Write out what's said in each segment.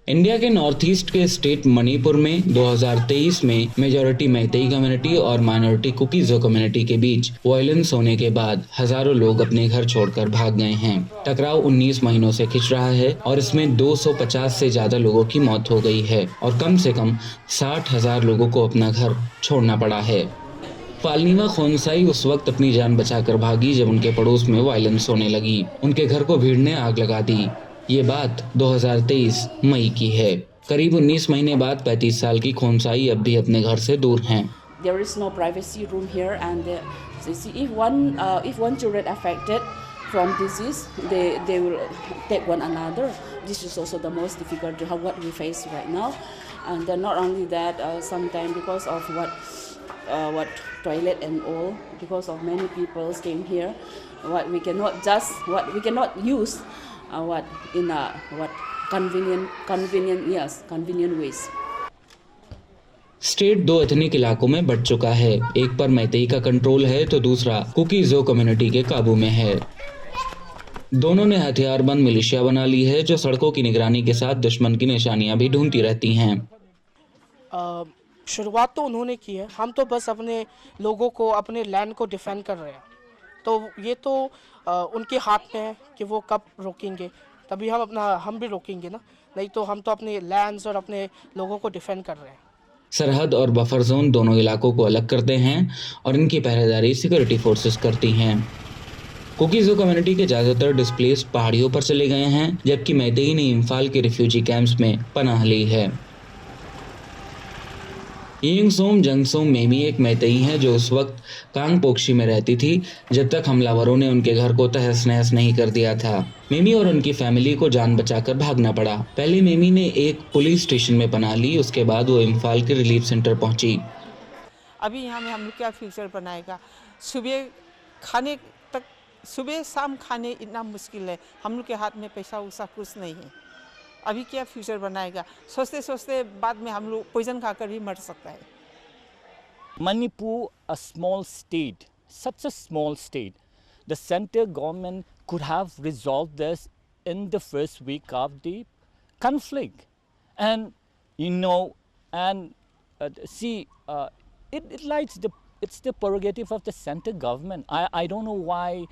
India के north east के state Manipur में 2023 में मेजॉरिटी मैतेई कम्युनिटी और माइनॉरिटी कुकीज़ो कम्युनिटी के बीच वायलेंस होने के बाद हजारों लोग अपने घर छोड़कर भाग गए हैं। टकराव 19 महीनों से खिंच रहा है और इसमें 250 से ज्यादा लोगों की मौत हो गई है और कम से कम 60,000 लोगों को अपना घर छोड़ना पड़ा है। फालनीवा खोनसाई उस वक्त अपनी जान बचाकर भागी जब उनके पड़ोस में वायलेंस होने लगी। उनके घर को भीड़ ने आग लगा दी। ये बात 2023 मई की है। करीब 19 महीने बाद 35 साल की खोनसाई अब भी अपने घर से दूर हैं। There is no privacy room here, and if one children affected from disease, they will take one another. This is also the most difficult what we face right now, and then not only that, sometimes because of what toilet and all, because of many people staying here, what we cannot use convenient ways. State दो ethnic इलाकों में बंट चुका है। एक पर मैतेई का control है तो दूसरा कुकीज़ो कम्युनिटी के काबू में है। दोनों ने हथियारबंद मिलिशिया बना ली है जो सड़कों की निगरानी के साथ दुश्मन की निशानियां भी ढूंढती रहती हैं। शुरुआत तो उन्होंने की है, हम तो बस अपने लोगों को, अपने लैंड को डिफेंड कर रहे हैं। तो ये तो उनके हाथ में है कि वो कब रोकेंगे, तभी हम भी रोकेंगे ना, नहीं तो हम तो अपने लैंड्स और अपने लोगों को डिफेंड कर रहे हैं। सरहद और बफर जोन दोनों इलाकों को अलग करते हैं और इनकी पहरेदारी सिक्योरिटी फोर्सेस करती हैं। कुकीज़ो कम्युनिटी के ज्यादातर डिस्प्लेस पहाड़ियों पर चले गए हैं, जबकि मैतेई ने इम्फाल के रिफ्यूजी कैंप्स में पनाह ली है। यिंगसोम जंगसोम मेमी एक मैतेई है जो उस वक्त कांगपोक्शी में रहती थी जब तक हमलावरों ने उनके घर को तहस नहस नहीं कर दिया था। मेमी और उनकी फैमिली को जान बचाकर भागना पड़ा। पहले मेमी ने एक पुलिस स्टेशन में पनाह ली, उसके बाद वो इम्फाल के रिलीफ सेंटर पहुंची। अभी यहाँ में हम लोग क्या फ्यूचर बनाएगा? सुबह शाम खाने इतना मुश्किल है, हम लोग के हाथ में पैसा वैसा कुछ नहीं है। अभी क्या फ्यूचर बनाएगा? सोचते सोचते बाद में हम लोग पॉइजन खाकर भी मर सकता है। Manipur, a small state, such a small state, the center government could have resolved this in the first week of the conflict. And it's the prerogative of the center government. I don't know why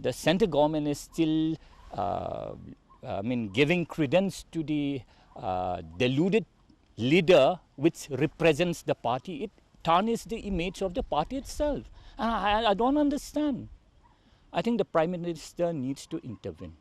the center government is still giving credence to the deluded leader which represents the party. It tarnishes the image of the party itself. I don't understand. I think the Prime Minister needs to intervene.